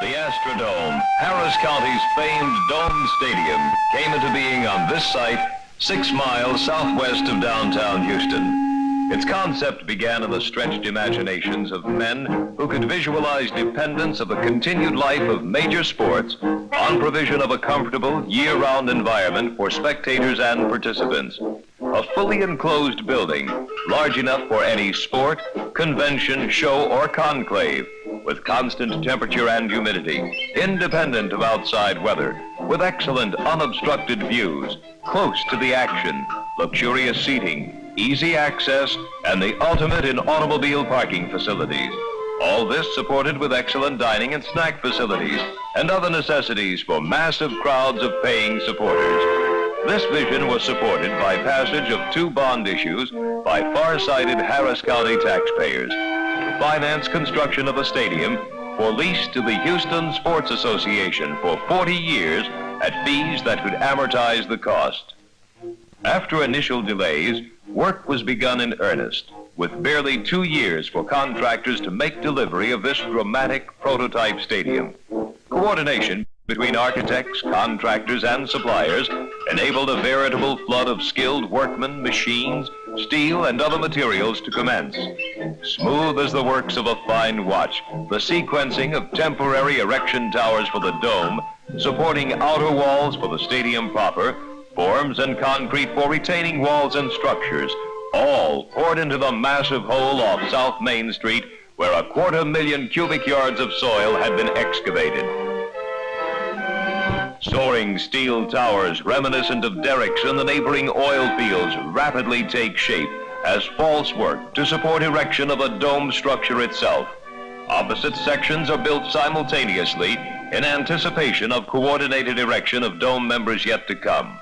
The Astrodome, Harris County's famed domed stadium, came into being on this site 6 miles southwest of downtown Houston. Its concept began in the stretched imaginations of men who could visualize dependence of the continued life of major sports on provision of a comfortable, year-round environment for spectators and participants. A fully enclosed building, large enough for any sport, convention, show, or conclave, with constant temperature and humidity, independent of outside weather, with excellent unobstructed views, close to the action, luxurious seating, easy access, and the ultimate in automobile parking facilities. All this supported with excellent dining and snack facilities and other necessities for massive crowds of paying supporters. This vision was supported by passage of 2 bond issues by far-sighted Harris County taxpayers to finance construction of a stadium for lease to the Houston Sports Association for 40 years at fees that could amortize the cost. After initial delays, work was begun in earnest, with barely 2 years for contractors to make delivery of this dramatic prototype stadium. Coordination between architects, contractors, and suppliers enabled a veritable flood of skilled workmen, machines, steel, and other materials to commence. Smooth as the works of a fine watch, the sequencing of temporary erection towers for the dome, supporting outer walls for the stadium proper, forms and concrete for retaining walls and structures, all poured into the massive hole off South Main Street where 250,000 cubic yards of soil had been excavated. Soaring steel towers reminiscent of derricks in the neighboring oil fields rapidly take shape as false work to support erection of the dome structure itself. Opposite sections are built simultaneously in anticipation of coordinated erection of dome members yet to come.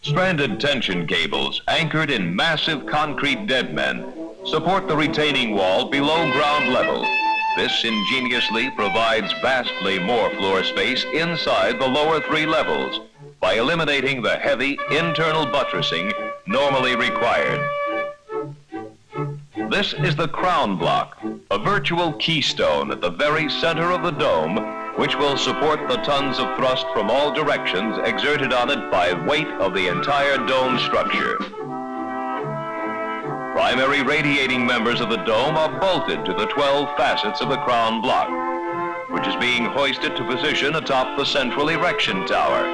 Stranded tension cables anchored in massive concrete deadmen support the retaining wall below ground level. This ingeniously provides vastly more floor space inside the lower 3 levels by eliminating the heavy internal buttressing normally required. This is the crown block, a virtual keystone at the very center of the dome, which will support the tons of thrust from all directions exerted on it by weight of the entire dome structure. Primary radiating members of the dome are bolted to the 12 facets of the crown block, which is being hoisted to position atop the central erection tower.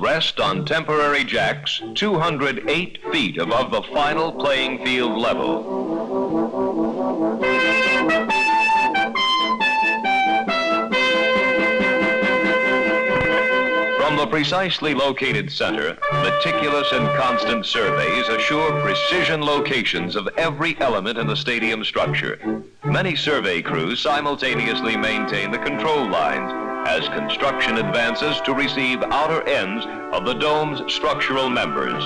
Rest on temporary jacks 208 feet above the final playing field level. From the precisely located center, meticulous and constant surveys assure precision locations of every element in the stadium structure. Many survey crews simultaneously maintain the control lines as construction advances to receive outer ends of the dome's structural members.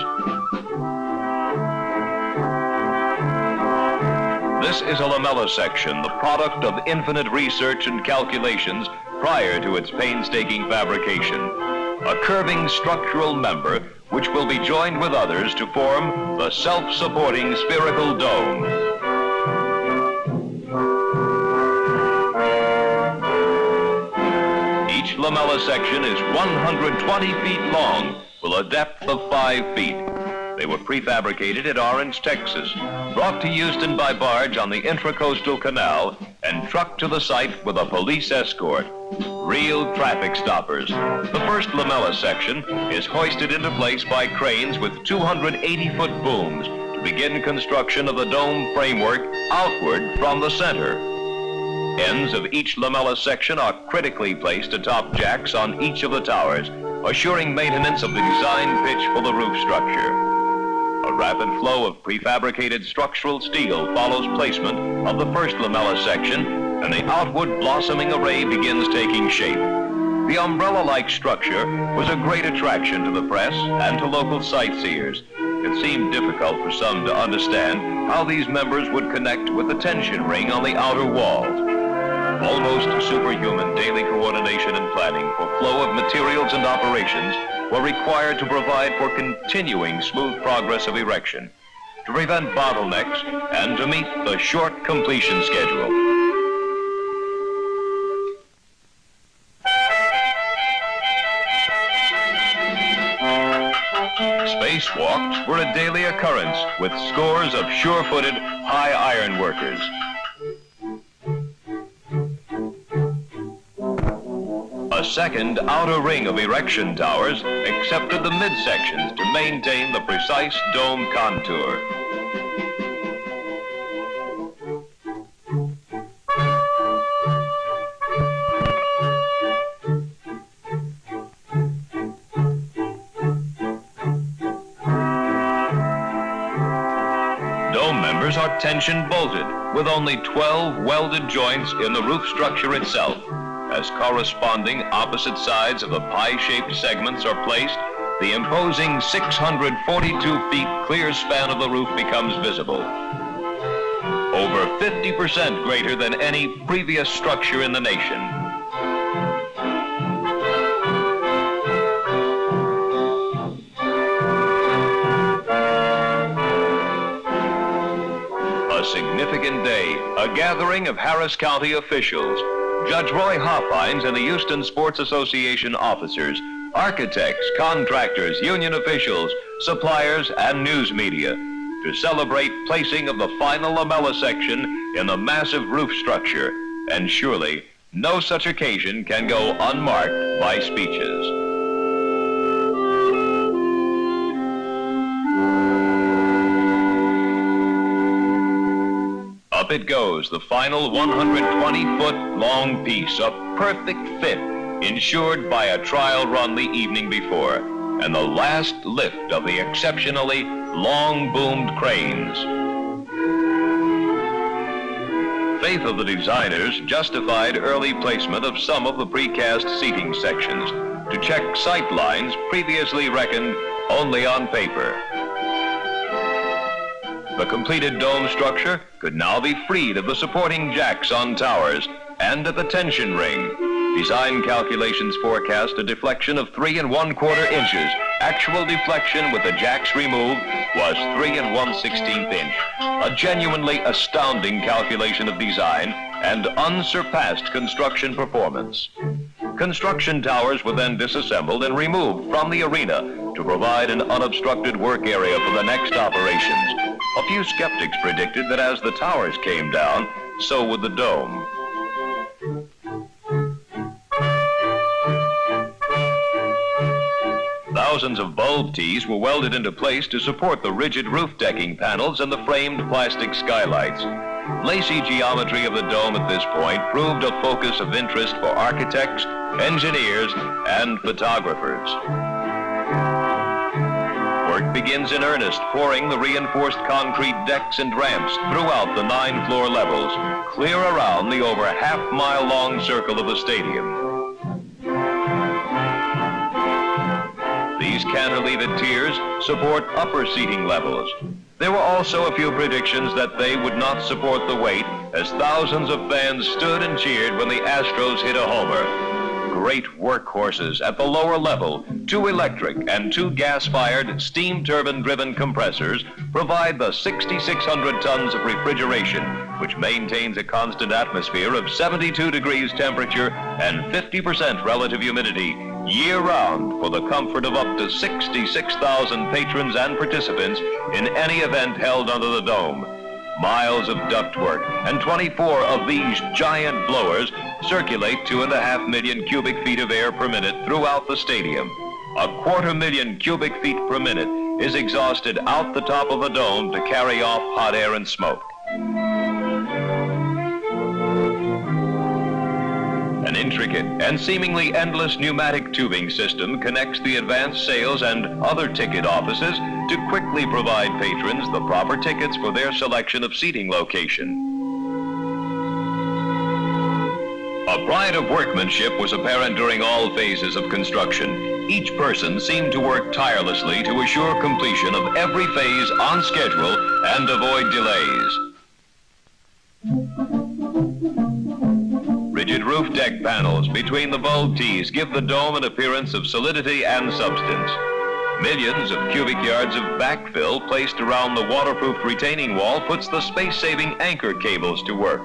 This is a lamella section, the product of infinite research and calculations prior to its painstaking fabrication. A curving structural member which will be joined with others to form the self-supporting spherical dome. Each lamella section is 120 feet long with a depth of 5 feet. They were prefabricated at Orange, Texas, brought to Houston by barge on the Intracoastal Canal, and trucked to the site with a police escort. Real traffic stoppers. The first lamella section is hoisted into place by cranes with 280-foot booms to begin construction of the dome framework outward from the center. Ends of each lamella section are critically placed atop jacks on each of the towers, assuring maintenance of the design pitch for the roof structure. A rapid flow of prefabricated structural steel follows placement of the first lamella section, and the outward blossoming array begins taking shape. The umbrella-like structure was a great attraction to the press and to local sightseers. It seemed difficult for some to understand how these members would connect with the tension ring on the outer walls. Almost superhuman daily coordination and planning for flow of materials and operations were required to provide for continuing smooth progress of erection, to prevent bottlenecks, and to meet the short completion schedule. Spacewalks were a daily occurrence with scores of sure-footed, high-iron workers. A second outer ring of erection towers accepted the midsections to maintain the precise dome contour. Dome members are tension bolted with only 12 welded joints in the roof structure itself. As corresponding opposite sides of the pie-shaped segments are placed, the imposing 642 feet clear span of the roof becomes visible. Over 50% greater than any previous structure in the nation. A significant day, a gathering of Harris County officials, Judge Roy Hoffines and the Houston Sports Association officers, architects, contractors, union officials, suppliers, and news media to celebrate placing of the final lamella section in the massive roof structure. And surely, no such occasion can go unmarked by speeches. Up it goes, the final 120-foot long piece, a perfect fit, ensured by a trial run the evening before, and the last lift of the exceptionally long-boomed cranes. Faith of the designers justified early placement of some of the precast seating sections to check sight lines previously reckoned only on paper. The completed dome structure could now be freed of the supporting jacks on towers and at the tension ring. Design calculations forecast a deflection of 3 1/4 inches. Actual deflection with the jacks removed was 3 1/16 inch. A genuinely astounding calculation of design and unsurpassed construction performance. Construction towers were then disassembled and removed from the arena to provide an unobstructed work area for the next operations. A few skeptics predicted that as the towers came down, so would the dome. Thousands of bulb tees were welded into place to support the rigid roof decking panels and the framed plastic skylights. Lacy geometry of the dome at this point proved a focus of interest for architects, engineers, and photographers. Work begins in earnest, pouring the reinforced concrete decks and ramps throughout the 9 floor levels, clear around the over half-mile-long circle of the stadium. These cantilevered tiers support upper seating levels. There were also a few predictions that they would not support the weight, as thousands of fans stood and cheered when the Astros hit a homer. Great workhorses at the lower level, 2 electric and 2 gas-fired steam turbine-driven compressors provide the 6,600 tons of refrigeration, which maintains a constant atmosphere of 72 degrees temperature and 50% relative humidity year-round for the comfort of up to 66,000 patrons and participants in any event held under the dome. Miles of ductwork and 24 of these giant blowers circulate 2.5 million cubic feet of air per minute throughout the stadium. 250,000 cubic feet per minute is exhausted out the top of the dome to carry off hot air and smoke. An intricate and seemingly endless pneumatic tubing system connects the advanced sales and other ticket offices to quickly provide patrons the proper tickets for their selection of seating location. A pride of workmanship was apparent during all phases of construction. Each person seemed to work tirelessly to assure completion of every phase on schedule and avoid delays. Rigid roof deck panels between the bulb tees give the dome an appearance of solidity and substance. Millions of cubic yards of backfill placed around the waterproof retaining wall puts the space-saving anchor cables to work.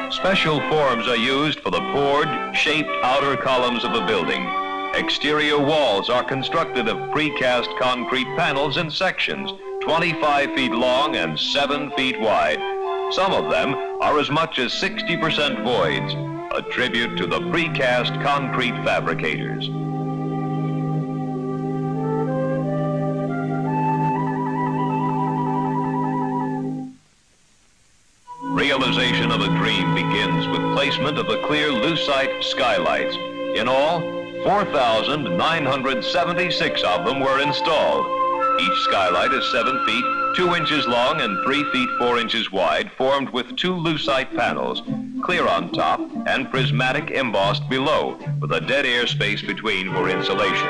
Special forms are used for the poured, shaped outer columns of the building. Exterior walls are constructed of precast concrete panels in sections, 25 feet long and 7 feet wide. Some of them are as much as 60% voids, a tribute to the precast concrete fabricators. Realization of a dream begins with placement of the clear lucite skylights. In all, 4,976 of them were installed. Each skylight is 7 feet, 2 inches long and 3 feet 4 inches wide, formed with 2 lucite panels, clear on top and prismatic embossed below, with a dead air space between for insulation.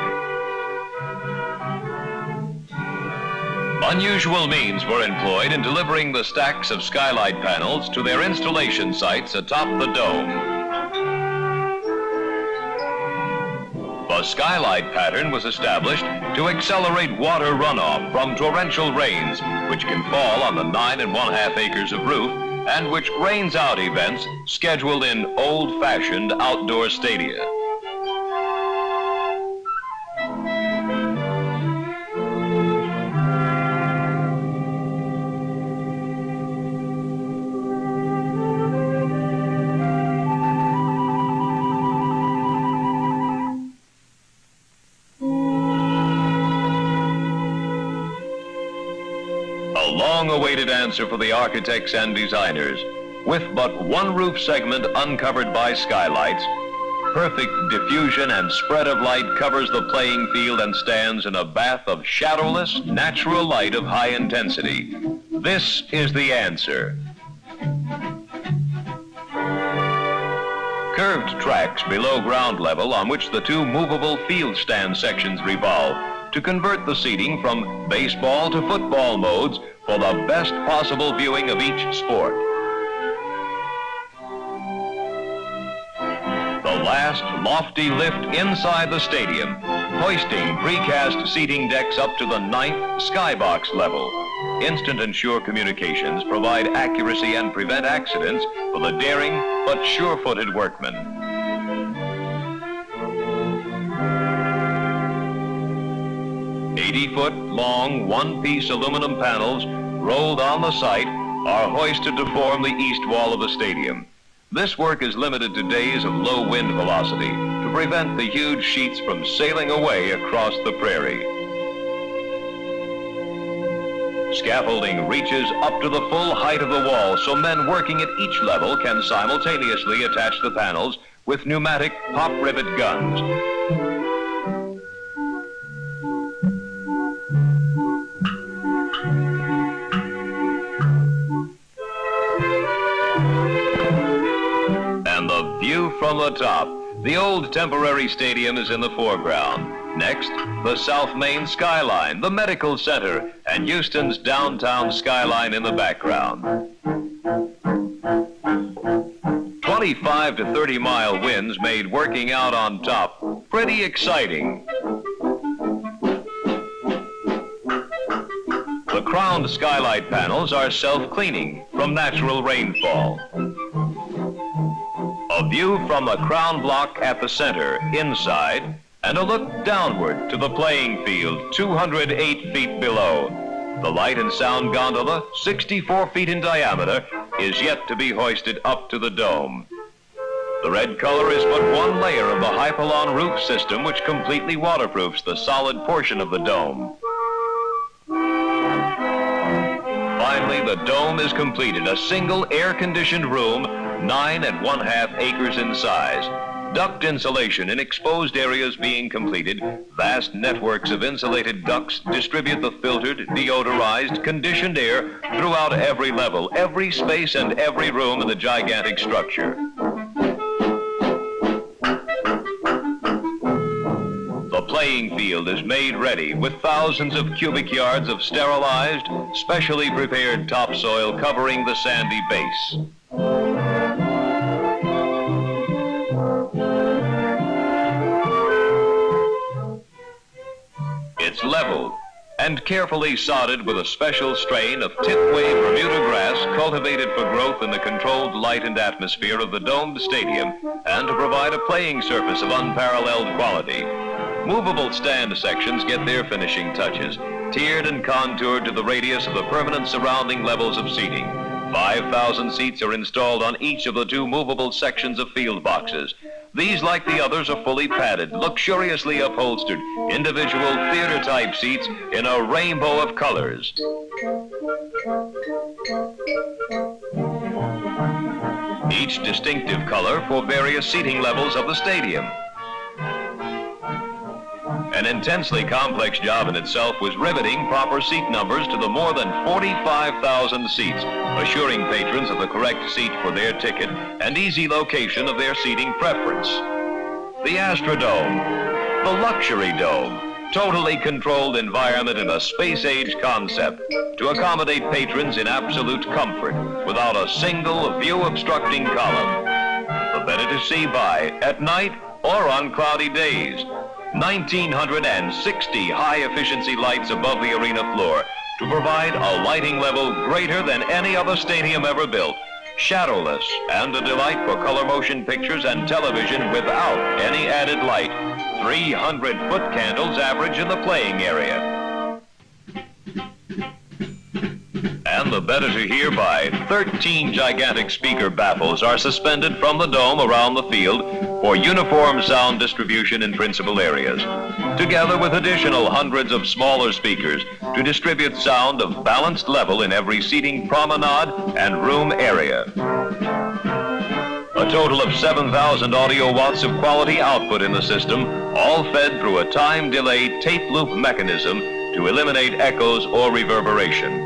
Unusual means were employed in delivering the stacks of skylight panels to their installation sites atop the dome. The skylight pattern was established to accelerate water runoff from torrential rains, which can fall on the 9 1/2 acres of roof and which rains out events scheduled in old-fashioned outdoor stadia. A long-awaited answer for the architects and designers. With but one roof segment uncovered by skylights, perfect diffusion and spread of light covers the playing field and stands in a bath of shadowless, natural light of high intensity. This is the answer. Curved tracks below ground level on which the 2 movable field stand sections revolve to convert the seating from baseball to football modes for the best possible viewing of each sport. The last lofty lift inside the stadium, hoisting precast seating decks up to the 9th skybox level. Instant and sure communications provide accuracy and prevent accidents for the daring but sure-footed workmen. 80-foot long one-piece aluminum panels rolled on the site are hoisted to form the east wall of the stadium. This work is limited to days of low wind velocity to prevent the huge sheets from sailing away across the prairie. Scaffolding reaches up to the full height of the wall so men working at each level can simultaneously attach the panels with pneumatic pop rivet guns. And the view from the top. The old temporary stadium is in the foreground. Next, the South Main skyline, the medical center, and Houston's downtown skyline in the background. 25 to 30-mile winds made working out on top pretty exciting. The crowned skylight panels are self-cleaning from natural rainfall. A view from the crown block at the center, inside, and a look downward to the playing field, 208 feet below. The light and sound gondola, 64 feet in diameter, is yet to be hoisted up to the dome. The red color is but one layer of the Hypalon roof system which completely waterproofs the solid portion of the dome. Finally, the dome is completed, a single air-conditioned room, 9 1/2 acres in size. Duct insulation in exposed areas being completed. Vast networks of insulated ducts distribute the filtered, deodorized, conditioned air throughout every level, every space, and every room in the gigantic structure. The playing field is made ready with thousands of cubic yards of sterilized, specially prepared topsoil covering the sandy base. It's leveled and carefully sodded with a special strain of tip-wave Bermuda grass cultivated for growth in the controlled light and atmosphere of the domed stadium and to provide a playing surface of unparalleled quality. Movable stand sections get their finishing touches, tiered and contoured to the radius of the permanent surrounding levels of seating. 5,000 seats are installed on each of the 2 movable sections of field boxes. These, like the others, are fully padded, luxuriously upholstered, individual theater-type seats in a rainbow of colors. Each distinctive color for various seating levels of the stadium. An intensely complex job in itself was riveting proper seat numbers to the more than 45,000 seats, assuring patrons of the correct seat for their ticket and easy location of their seating preference. The Astrodome, the luxury dome, totally controlled environment in a space-age concept to accommodate patrons in absolute comfort without a single view-obstructing column. The better to see by at night or on cloudy days. 1,960 high-efficiency lights above the arena floor to provide a lighting level greater than any other stadium ever built, shadowless, and a delight for color motion pictures and television without any added light. 300-foot candles average in the playing area. And the better to hear by, 13 gigantic speaker baffles are suspended from the dome around the field for uniform sound distribution in principal areas, together with additional hundreds of smaller speakers to distribute sound of balanced level in every seating promenade and room area. A total of 7,000 audio watts of quality output in the system, all fed through a time-delayed tape loop mechanism to eliminate echoes or reverberation.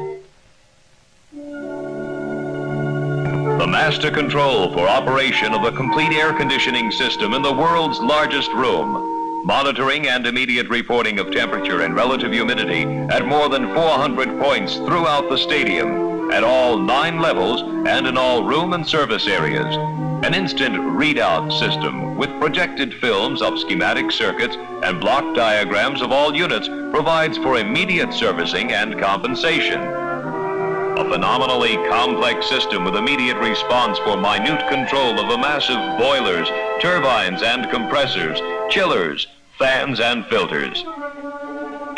The master control for operation of the complete air conditioning system in the world's largest room, monitoring and immediate reporting of temperature and relative humidity at more than 400 points throughout the stadium, at all 9 levels and in all room and service areas. An instant readout system with projected films of schematic circuits and block diagrams of all units provides for immediate servicing and compensation. A phenomenally complex system with immediate response for minute control of the massive boilers, turbines and compressors, chillers, fans and filters.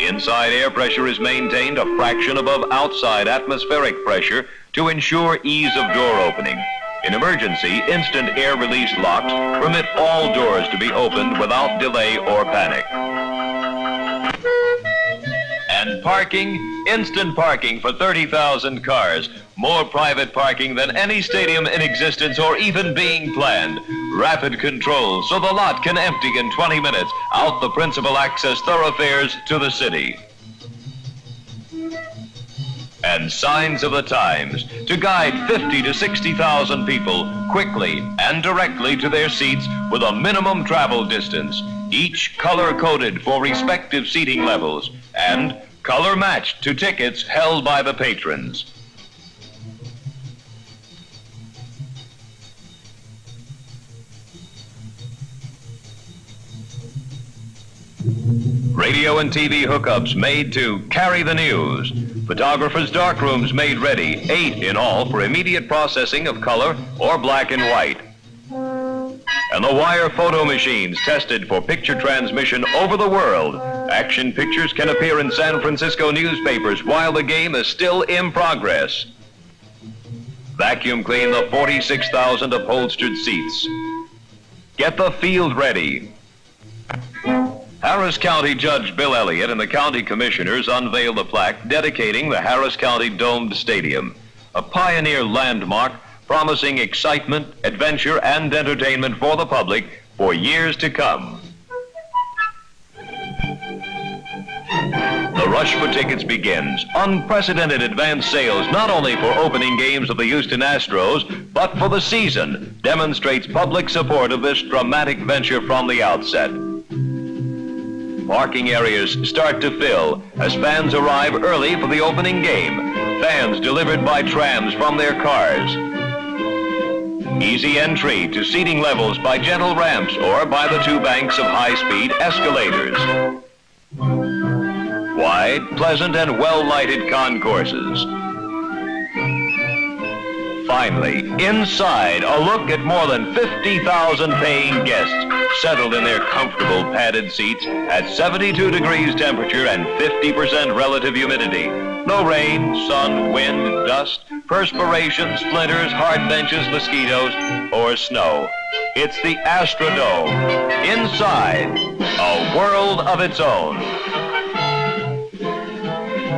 Inside air pressure is maintained a fraction above outside atmospheric pressure to ensure ease of door opening. In emergency, instant air release locks permit all doors to be opened without delay or panic. And parking, instant parking for 30,000 cars. More private parking than any stadium in existence or even being planned. Rapid control so the lot can empty in 20 minutes out the principal access thoroughfares to the city. And signs of the times to guide 50 to 60,000 people quickly and directly to their seats with a minimum travel distance, each color-coded for respective seating levels and color-matched to tickets held by the patrons. Radio and TV hookups made to carry the news. Photographers' darkrooms made ready, 8 in all, for immediate processing of color or black and white. And the wire photo machines tested for picture transmission over the world. Action pictures can appear in San Francisco newspapers while the game is still in progress. Vacuum clean the 46,000 upholstered seats. Get the field ready. Harris County Judge Bill Elliott and the county commissioners unveiled the plaque dedicating the Harris County Domed Stadium, a pioneer landmark promising excitement, adventure, and entertainment for the public for years to come. The rush for tickets begins. Unprecedented advance sales, not only for opening games of the Houston Astros, but for the season, demonstrates public support of this dramatic venture from the outset. Parking areas start to fill as fans arrive early for the opening game. Fans delivered by trams from their cars. Easy entry to seating levels by gentle ramps or by the two banks of high-speed escalators. Wide, pleasant, and well-lighted concourses. Finally, inside, a look at more than 50,000 paying guests settled in their comfortable padded seats at 72 degrees temperature and 50% relative humidity. No rain, sun, wind, dust, perspiration, splinters, hard benches, mosquitoes, or snow. It's the Astrodome. Inside, a world of its own.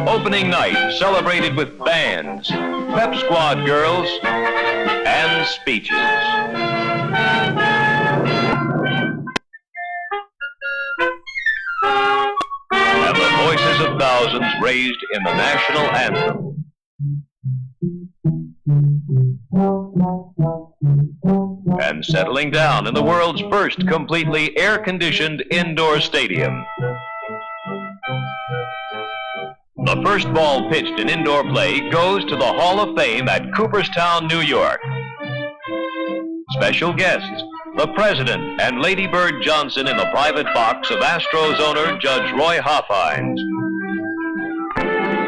Opening night celebrated with bands, pep squad girls, and speeches. And the voices of thousands raised in the national anthem. And settling down in the world's first completely air-conditioned indoor stadium. The first ball pitched in indoor play goes to the Hall of Fame at Cooperstown, New York. Special guests, the President and Lady Bird Johnson in the private box of Astros owner Judge Roy Hoffines.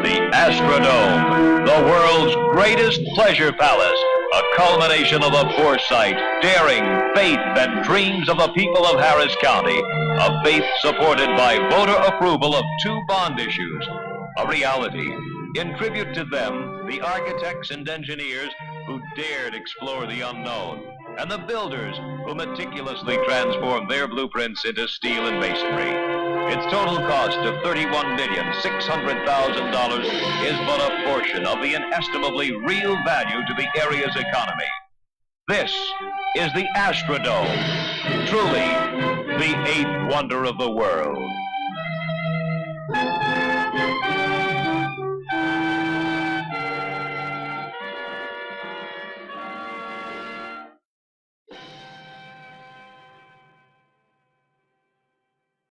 The Astrodome, the world's greatest pleasure palace, a culmination of the foresight, daring, faith, and dreams of the people of Harris County, a faith supported by voter approval of 2 bond issues. A reality. In tribute to them, the architects and engineers who dared explore the unknown, and the builders who meticulously transformed their blueprints into steel and masonry. Its total cost of $31,600,000 is but a portion of the inestimably real value to the area's economy. This is the Astrodome, truly the 8th wonder of the world.